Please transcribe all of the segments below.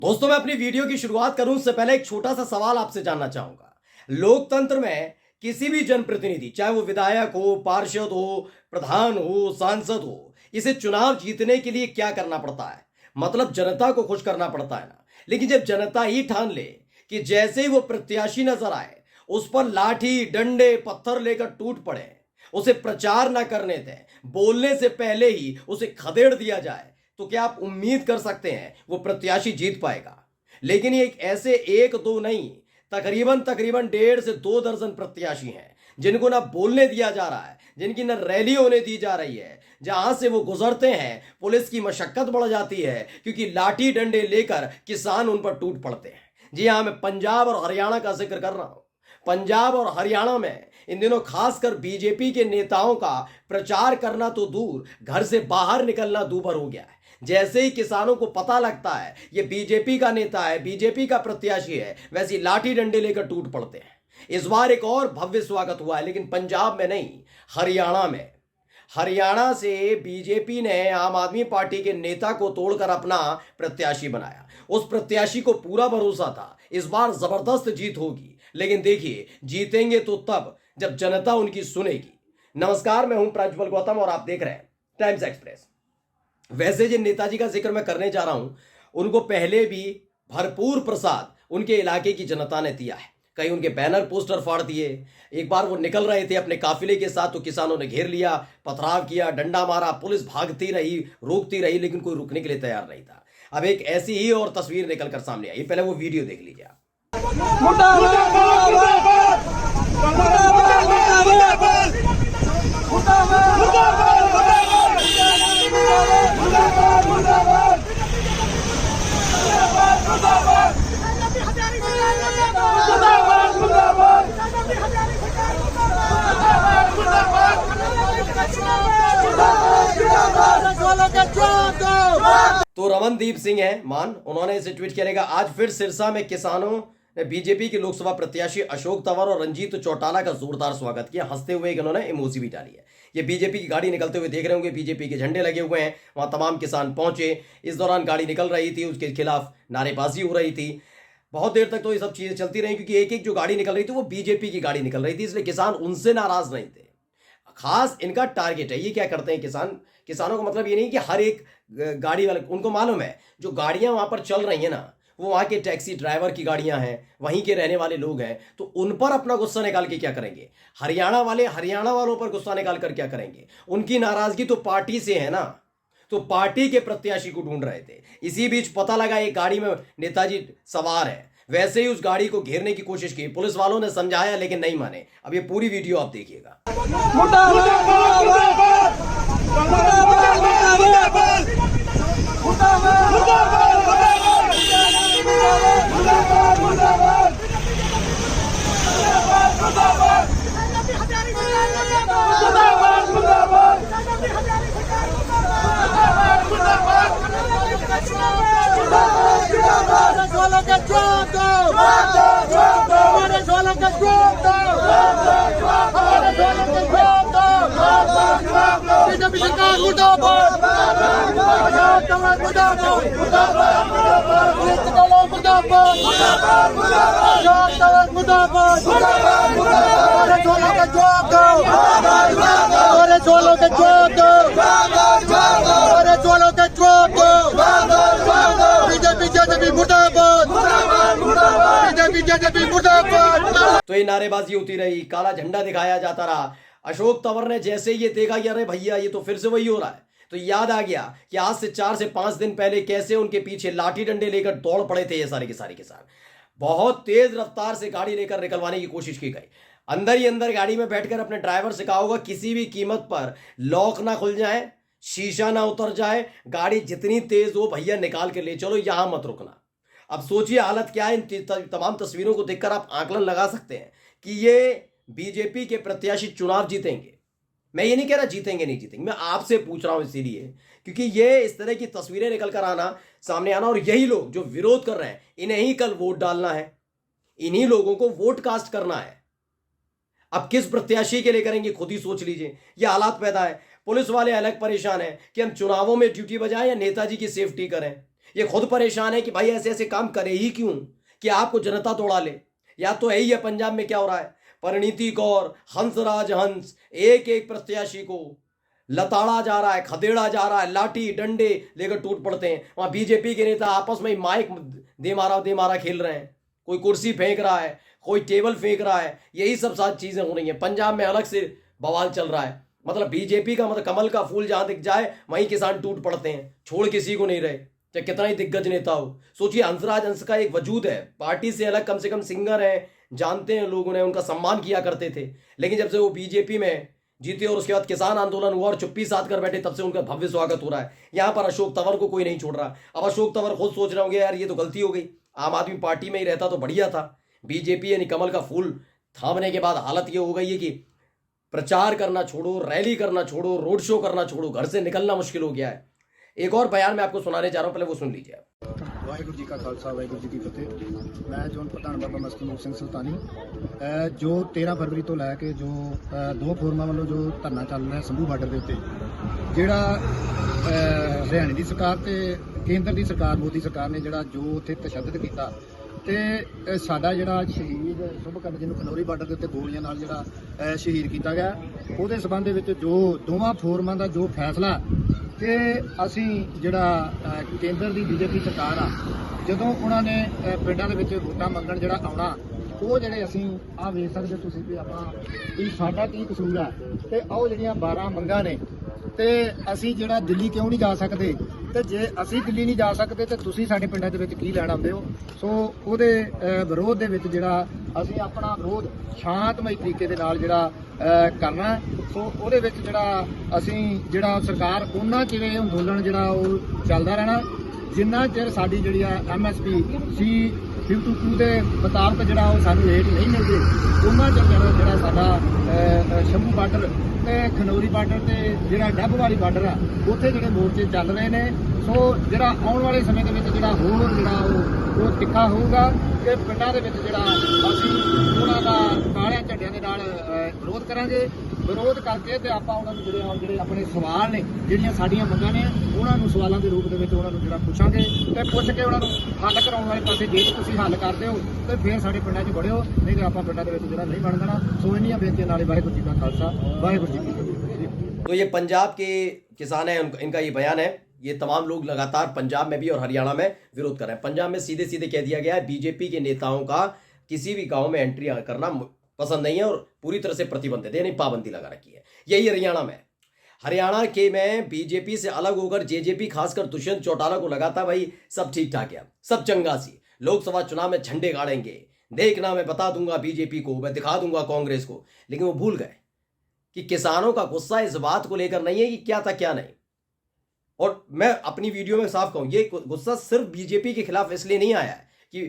दोस्तों, मैं अपनी वीडियो की शुरुआत करूं उससे पहले एक छोटा सा सवाल आपसे जानना चाहूंगा। लोकतंत्र में किसी भी जनप्रतिनिधि, चाहे वो विधायक हो, पार्षद हो, प्रधान हो, सांसद हो, इसे चुनाव जीतने के लिए क्या करना पड़ता है? मतलब जनता को खुश करना पड़ता है ना। लेकिन जब जनता ही ठान ले कि जैसे ही वो प्रत्याशी नजर आए उस पर लाठी डंडे पत्थर लेकर टूट पड़े, उसे प्रचार ना करने दें, बोलने से पहले ही उसे खदेड़ दिया जाए, तो क्या आप उम्मीद कर सकते हैं वो प्रत्याशी जीत पाएगा? लेकिन ये एक ऐसे एक दो नहीं, तकरीबन तकरीबन 1.5 से 2 दर्जन प्रत्याशी हैं जिनको ना बोलने दिया जा रहा है, जिनकी ना रैली होने दी जा रही है। जहां से वो गुजरते हैं पुलिस की मशक्कत बढ़ जाती है, क्योंकि लाठी डंडे लेकर किसान उन पर टूट पड़ते हैं। जी हाँ, मैं पंजाब और हरियाणा का जिक्र कर रहा हूं। पंजाब और हरियाणा में इन दिनों खासकर बीजेपी के नेताओं का प्रचार करना तो दूर, घर से बाहर निकलना दूभर हो गया है। जैसे ही किसानों को पता लगता है ये बीजेपी का नेता है, बीजेपी का प्रत्याशी है, वैसी लाठी डंडे लेकर टूट पड़ते हैं। इस बार एक और भव्य स्वागत हुआ है, लेकिन पंजाब में नहीं, हरियाणा में। हरियाणा से बीजेपी ने आम आदमी पार्टी के नेता को तोड़कर अपना प्रत्याशी बनाया। उस प्रत्याशी को पूरा भरोसा था इस बार जबरदस्त जीत होगी, लेकिन देखिए, जीतेंगे तो तब जब जनता उनकी सुनेगी। नमस्कार, मैं हूं प्रज्वल गौतम और आप देख रहे हैं टाइम्स एक्सप्रेस। वैसे जिन नेताजी का जिक्र मैं करने जा रहा हूं, उनको पहले भी भरपूर प्रसाद उनके इलाके की जनता ने दिया है। कहीं उनके बैनर पोस्टर फाड़ दिए। एक बार वो निकल रहे थे अपने काफिले के साथ तो किसानों ने घेर लिया, पथराव किया, डंडा मारा, पुलिस भागती रही, रोकती रही, लेकिन कोई रुकने के लिए तैयार नहीं था। अब एक ऐसी ही और तस्वीर निकलकर सामने आई, पहले वो वीडियो देख लीजिए आप। तो रमनदीप सिंह है मान, उन्होंने इसे ट्वीट किया। आज फिर सिरसा में किसानों ने बीजेपी के लोकसभा प्रत्याशी अशोक तंवर और रंजीत चौटाला का जोरदार स्वागत किया। हंसते हुए इन्होंने इमोजी भी डाली है। ये बीजेपी की गाड़ी निकलते हुए देख रहे होंगे, बीजेपी के झंडे लगे हुए हैं, वहां तमाम किसान पहुंचे। इस दौरान गाड़ी निकल रही थी, उसके खिलाफ नारेबाजी हो रही थी। बहुत देर तक तो ये सब चीजें चलती रही, क्योंकि एक एक जो गाड़ी निकल रही थी वो बीजेपी की गाड़ी निकल रही थी, इसलिए किसान उनसे नाराज नहीं थे। खास इनका टारगेट है। ये क्या करते हैं किसानों का मतलब ये नहीं कि हर एक गाड़ी वाले, उनको मालूम है जो गाड़ियां वहां पर चल रही हैं ना, वो वहां के टैक्सी ड्राइवर की गाड़ियां हैं, वहीं के रहने वाले लोग हैं, तो उन पर अपना गुस्सा निकाल के क्या करेंगे? हरियाणा वाले हरियाणा वालों पर गुस्सा निकाल कर क्या करेंगे? उनकी नाराजगी तो पार्टी से है ना, तो पार्टी के प्रत्याशी को ढूंढ रहे थे। इसी बीच पता लगा एक गाड़ी में नेताजी सवार है, वैसे ही उस गाड़ी को घेरने की कोशिश की। पुलिस वालों ने समझाया लेकिन नहीं माने। अब ये पूरी वीडियो आप देखिएगा। तो ये नारेबाजी होती रही, काला झंडा दिखाया जाता रहा। अशोक तंवर ने जैसे ये देखा कि अरे भैया ये तो फिर से वही हो रहा है, तो याद आ गया कि आज से 4 से 5 दिन पहले कैसे उनके पीछे लाठी डंडे लेकर दौड़ पड़े थे ये सारे के सारे किसान। बहुत तेज रफ्तार से गाड़ी लेकर निकलवाने की कोशिश की गई। अंदर ही अंदर गाड़ी में बैठकर अपने ड्राइवर से कहा होगा किसी भी कीमत पर लॉक ना खुल जाए, शीशा ना उतर जाए, गाड़ी जितनी तेज हो भैया निकाल के ले चलो, यहां मत रुकना। अब सोचिए हालत क्या है। इन तमाम तस्वीरों को देखकर आप आकलन लगा सकते हैं कि ये बीजेपी के प्रत्याशी चुनाव जीतेंगे। मैं ये नहीं कह रहा जीतेंगे नहीं जीतेंगे, मैं आपसे पूछ रहा हूं इसीलिए क्योंकि ये इस तरह की तस्वीरें निकलकर आना, सामने आना, और यही लोग जो विरोध कर रहे हैं इन्हें ही कल वोट डालना है, इन्हीं लोगों को वोट कास्ट करना है। अब किस प्रत्याशी के लिए करेंगे खुद ही सोच लीजिए। ये हालात पैदा है। पुलिस वाले अलग परेशान हैं कि हम चुनावों में ड्यूटी बजाएं या नेताजी की सेफ्टी करें। ये खुद परेशान है कि भाई ऐसे ऐसे काम करे ही क्यों कि आपको जनता तोड़ा ले। या तो है ही है पंजाब में क्या हो रहा है, परिणीति कौर, हंसराज हंस, एक एक प्रत्याशी को लताड़ा जा रहा है, खदेड़ा जा रहा है, लाठी डंडे लेकर टूट पड़ते हैं। वहां बीजेपी के नेता आपस में माइक दे मारा खेल रहे हैं, कोई कुर्सी फेंक रहा है, कोई टेबल फेंक रहा है, यही सब सारी चीजें हो रही हैं। पंजाब में अलग से बवाल चल रहा है, मतलब बीजेपी का मतलब कमल का फूल जहां दिख जाए वहीं किसान टूट पड़ते हैं, छोड़ किसी को नहीं रहे, चाहे कितना ही दिग्गज नेता हो। सोचिए हंसराज हंस का एक वजूद है, पार्टी से अलग कम से कम सिंगर है, जानते हैं लोग उन्हें, उनका सम्मान किया करते थे। लेकिन जब से वो बीजेपी में जीते और उसके बाद किसान आंदोलन हुआ और चुप्पी साध कर बैठे, तब से उनका भव्य स्वागत हो रहा है। यहां पर अशोक तंवर को कोई नहीं छोड़ रहा। अब अशोक तंवर खुद सोच रहे होंगे यार ये तो गलती हो गई, आम आदमी पार्टी में ही रहता तो बढ़िया था। बीजेपी यानी कमल का फूल थामने के बाद हालत ये हो गई है कि प्रचार करना छोड़ो, रैली करना छोड़ो, रोड शो करना छोड़ो, घर से निकलना मुश्किल हो गया है। एक और बयान मैं आपको सुनाने जा रहा हूं, पहले वो सुन लीजिए। वाहिगुरू जी का खालसा वाहिगुरू जी की फतेह। मैं जोन प्रधान बाबा मस्तਨੂਰ ਸਿੰਘ ਸੁਲਤਾਨੀ ਜੋ 13 ਫਰਵਰੀ ਤੋਂ ਲੈ ਕੇ ਜੋ ਦੋ ਫੋਰਮਾਂ ਵੱਲੋਂ ਜੋ ਧਰਨਾ ਚੱਲ ਰਿਹਾ ਸੰਭੂ ਬਾਰਡਰ ਦੇ ਉੱਤੇ, ਜਿਹੜਾ ਹਰਿਆਣੇ ਦੀ ਸਰਕਾਰ ਤੇ ਕੇਂਦਰ ਦੀ ਸਰਕਾਰ ਮੋਦੀ ਸਰਕਾਰ ਨੇ ਜਿਹੜਾ ਜੋ ਉੱਥੇ ਤਸ਼ੱਦਦ ਕੀਤਾ ਤੇ ਸਾਡਾ ਜਿਹੜਾ ਸ਼ਹੀਦ ਸੁਭਕਰਨ ਜਿਹਨੂੰ ਖਨੌਰੀ ਬਾਰਡਰ ਦੇ ਉੱਤੇ ਗੋਲੀਆਂ ਨਾਲ ਜਿਹੜਾ ਸ਼ਹੀਦ ਕੀਤਾ ਗਿਆ, ਉਹਦੇ ਸਬੰਧ ਦੇ ਵਿੱਚ ਜੋ ਦੋਵਾਂ ਫੋਰਮਾਂ ਦਾ ਜੋ ਫੈਸਲਾ ਕਿ ਅਸੀਂ ਜਿਹੜਾ ਕੇਂਦਰ ਦੀ ਬੀਜੇਪੀ ਸਰਕਾਰ ਆ, ਜਦੋਂ ਉਹਨਾਂ ਨੇ ਪਿੰਡਾਂ ਦੇ ਵਿੱਚ ਵੋਟਾਂ ਮੰਗਣ ਜਿਹੜਾ ਆਉਣਾ, ਉਹ ਜਿਹੜੇ ਅਸੀਂ ਆਹ ਵੇਖ ਸਕਦੇ ਤੁਸੀਂ ਵੀ ਆਪਾਂ ਵੀ ਸਾਡਾ ਕੀ ਕਸੂਰ ਆ, ਤੇ ਆਓ ਜਿਹੜੀਆਂ 12 ਮੰਗਾਂ ਨੇ, ਤੇ ਅਸੀਂ ਜਿਹੜਾ ਦਿੱਲੀ ਕਿਉਂ ਨਹੀਂ ਜਾ ਸਕਦੇ, ਤੇ ਜੇ ਅਸੀਂ ਦਿੱਲੀ ਨਹੀਂ ਜਾ ਸਕਦੇ ਤੇ ਤੁਸੀਂ ਸਾਡੇ ਪਿੰਡਾਂ ਦੇ ਵਿੱਚ ਕੀ ਲੈਣ ਆਉਂਦੇ ਹੋ। ਸੋ ਉਹਦੇ ਵਿਰੋਧ ਦੇ ਵਿੱਚ ਜਿਹੜਾ ਅਸੀਂ ਆਪਣਾ ਵਿਰੋਧ ਸ਼ਾਂਤਮਈ ਤਰੀਕੇ ਦੇ ਨਾਲ ਜਿਹੜਾ ਕਰਨਾ। ਸੋ ਉਹਦੇ ਵਿੱਚ ਜਿਹੜਾ ਅਸੀਂ ਜਿਹੜਾ ਸਰਕਾਰ ਉਹਨਾਂ ਚਿਰ ਇਹ ਅੰਦੋਲਨ ਜਿਹੜਾ ਉਹ ਚੱਲਦਾ ਰਹਿਣਾ ਜਿੰਨਾ ਚਿਰ ਸਾਡੀ ਜਿਹੜੀ ਆ MSP C52 ਦੇ ਮੁਤਾਬਕ ਜਿਹੜਾ ਉਹ ਸਾਨੂੰ ਰੇਟ ਨਹੀਂ ਮਿਲਦੇ, ਉਹਨਾਂ ਚਿਰ ਜਿਹੜਾ ਸਾਡਾ ਸ਼ੰਭੂ ਬਾਰਡਰ ਤੇ ਖਨੌਰੀ ਬਾਰਡਰ ਤੇ ਜਿਹੜਾ ਡੱਬ ਵਾਲੀ ਬਾਰਡਰ ਆ, ਉੱਥੇ ਜਿਹੜੇ ਮੋਰਚੇ ਚੱਲ ਰਹੇ ਨੇ। ਸੋ ਜਿਹੜਾ ਆਉਣ ਵਾਲੇ ਸਮੇਂ ਦੇ ਵਿੱਚ ਜਿਹੜਾ ਹੋਰ ਜਿਹੜਾ ਉਹ ਤਿੱਖਾ ਹੋਊਗਾ ਕਿ ਪਿੰਡਾਂ ਦੇ ਵਿੱਚ ਜਿਹੜਾ ਅਸੀਂ ਉਹਨਾਂ ਦਾ ਕਾਲਿਆਂ ਝੰਡਿਆਂ ਦੇ ਨਾਲ ਵਿਰੋਧ ਕਰਾਂਗੇ। ਵਿਰੋਧ ਕਰਕੇ ਤੇ ਆਪਾਂ ਉਹਨਾਂ ਨੂੰ ਜਿਹੜੇ ਆਪਣੇ ਸਵਾਲ ਨੇ, ਜਿਹੜੀਆਂ ਸਾਡੀਆਂ ਮੰਗਾਂ ਨੇ, ਉਹਨਾਂ ਨੂੰ ਸਵਾਲਾਂ ਦੇ ਰੂਪ ਦੇ ਵਿੱਚ ਉਹਨਾਂ ਨੂੰ ਜਿਹੜਾ ਪੁੱਛਾਂਗੇ ਤੇ ਪੁੱਛ ਕੇ ਉਹਨਾਂ ਨੂੰ ਹੱਲ ਕਰਾਉਣ ਵਾਲੇ ਪਾਸੇ ਜੇ ਤੁਸੀਂ ਹੱਲ ਕਰਦੇ ਹੋ ਤੇ ਫਿਰ ਸਾਡੇ ਪਿੰਡਾਂ 'ਚ ਵੜਿਓ, ਨਹੀਂ ਤੇ ਆਪਾਂ ਪਿੰਡਾਂ ਦੇ ਵਿੱਚ ਜਿਹੜਾ ਨਹੀਂ ਬਣ ਦੇਣਾ। ਸੋ ਇੰਨੀਆਂ ਬੇਨਤੀਆਂ ਨਾਲੇ ਵਾਹਿਗੁਰੂ ਜੀ ਕਾ ਖਾਲਸਾ वाहिगुरू जी की फतेह। तो ये पंजाब के किसान हैं, इनका ये बयान है। ये तमाम लोग लगातार पंजाब में भी और हरियाणा में विरोध कर रहे हैं। पंजाब में सीधे सीधे कह दिया गया है बीजेपी के नेताओं का किसी भी गांव में एंट्री करना पसंद नहीं है और पूरी तरह से प्रतिबंधित है, यानी पाबंदी लगा रखी है। यही हरियाणा में, हरियाणा के में बीजेपी से अलग होकर जेजेपी खासकर दुष्यंत चौटाला को लगा था भाई सब ठीक ठाक है, सब चंगा सी, लोकसभा चुनाव में झंडे गाड़ेंगे, देखना मैं बता दूंगा बीजेपी को, मैं दिखा दूंगा कांग्रेस को। लेकिन वो भूल गए कि किसानों का गुस्सा इस बात को लेकर नहीं है कि क्या था क्या नहीं। और मैं अपनी वीडियो में साफ कहूं, ये गुस्सा सिर्फ बीजेपी के खिलाफ इसलिए नहीं आया है कि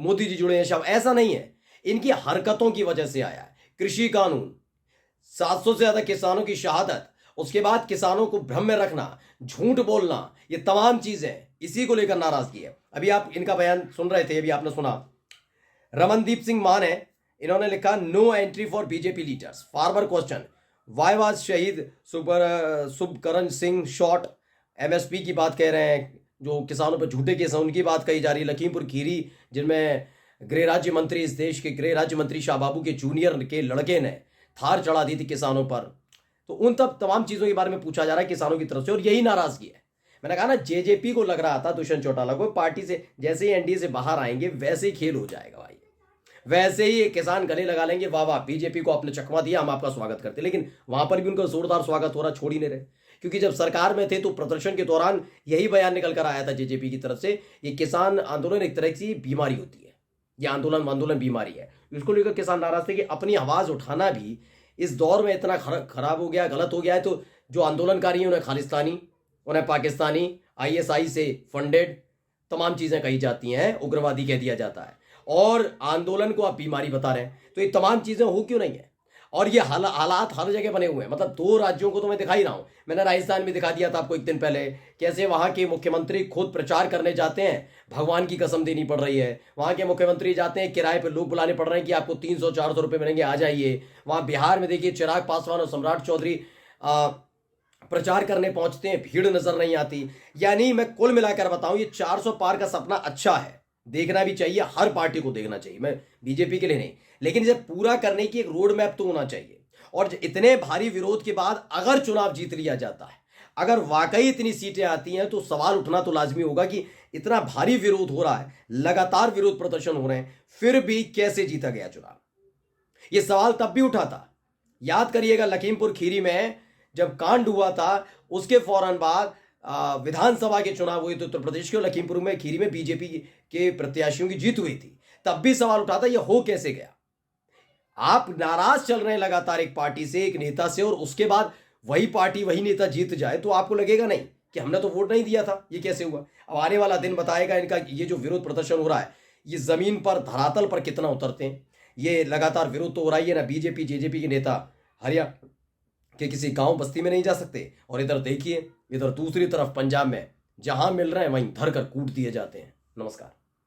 मोदी जी जुड़े हैं शव, ऐसा नहीं है, इनकी हरकतों की वजह से आया है। कृषि कानून, 700 से ज्यादा किसानों की शहादत, उसके बाद किसानों को भ्रम में रखना, झूठ बोलना, ये तमाम चीजें इसी को लेकर नाराजगी है। अभी आप इनका बयान सुन रहे थे, अभी आपने सुना। रमनदीप सिंह मान है, इन्होंने लिखा no entry for BJP leaders, farmer question, why was शहीद शुभकरण सिंह शॉट। MSP की बात कह रहे हैं, जो किसानों पर झूठे केस हैं उनकी बात कही जा रही है। लखीमपुर खीरी, जिनमें गृह राज्य मंत्री, इस देश के गृह राज्य मंत्री शाह बाबू के जूनियर के लड़के ने थार चढ़ा दी थी किसानों पर। तो उन तमाम चीज़ों के बारे में पूछा जा रहा है किसानों की तरफ से, और यही नाराजगी है। मैंने कहा ना, जेजेपी को लग रहा था दुष्यंत चौटाला को पार्टी से जैसे ही NDA से बाहर आएंगे वैसे ही खेल हो जाएगा भाई, वैसे ही किसान गले लगा लेंगे, वाह वाह बीजेपी को आपने चकमा दिया, हम आपका स्वागत करते। लेकिन वहां पर भी उनका जोरदार स्वागत हो रहा, छोड़ ही नहीं रहे। क्योंकि जब सरकार में थे तो प्रदर्शन के दौरान यही बयान निकल कर आया था जेजेपी की तरफ से, ये किसान आंदोलन एक तरह की बीमारी होती है, ये आंदोलन बीमारी है। इसको लेकर किसान नाराज थे कि अपनी आवाज उठाना भी इस दौर में इतना खराब हो गया, गलत हो गया है। तो जो आंदोलनकारी हैं उन्हें खालिस्तानी, उन्हें पाकिस्तानी, ISI से फंडेड तमाम चीजें कही जाती हैं, उग्रवादी कह दिया जाता है, और आंदोलन को आप बीमारी बता रहे हैं। तो ये तमाम चीजें हो क्यों नहीं है? और ये हालात हर जगह बने हुए हैं। मतलब 2 राज्यों को तो मैं दिखा ही रहा हूं, मैंने राजस्थान में दिखा दिया था आपको एक दिन पहले, कैसे वहां के मुख्यमंत्री खुद प्रचार करने जाते हैं, भगवान की कसम देनी पड़ रही है। वहां के मुख्यमंत्री जाते हैं, किराए पर लोग बुलाने पड़ रहे हैं कि आपको 300-400 रुपए मिलेंगे, आ जाइए। वहां बिहार में देखिए चिराग पासवान और सम्राट चौधरी प्रचार करने पहुंचते हैं, भीड़ नजर नहीं आती। यानी मैं कुल मिलाकर बताऊं, ये 400 पार का सपना अच्छा है, देखना भी चाहिए, हर पार्टी को देखना चाहिए, मैं बीजेपी के लिए नहीं, लेकिन इसे पूरा करने की एक रोड मैप तो होना चाहिए। और इतने भारी विरोध के बाद अगर चुनाव जीत लिया जाता है, अगर वाकई इतनी सीटें आती हैं, तो सवाल उठना तो लाजमी होगा कि इतना भारी विरोध हो रहा है, लगातार विरोध प्रदर्शन हो रहे हैं, फिर भी कैसे जीता गया चुनाव। यह सवाल तब भी उठा था, याद करिएगा, लखीमपुर खीरी में जब कांड हुआ था, उसके फौरन बाद विधानसभा के चुनाव हुए थे उत्तर प्रदेश के, और लखीमपुर में खीरी में बीजेपी के प्रत्याशियों की जीत हुई थी। तब भी सवाल उठा था, यह हो कैसे गया। आप नाराज चल रहे हैं लगातार एक पार्टी से, एक नेता से, और उसके बाद वही पार्टी वही नेता जीत जाए, तो आपको लगेगा नहीं कि हमने तो वोट नहीं दिया था, ये कैसे हुआ। अब आने वाला दिन बताएगा इनका ये जो विरोध प्रदर्शन हो रहा है, ये जमीन पर, धरातल पर कितना उतरते हैं। ये लगातार विरोध तो हो रहा ही है ना, बीजेपी जेजेपी के नेता हरियाणा के किसी गांव बस्ती में नहीं जा सकते, और इधर देखिए, इधर दूसरी तरफ पंजाब में जहां मिल रहे हैं वहीं धर कर कूट दिए जाते हैं। नमस्कार।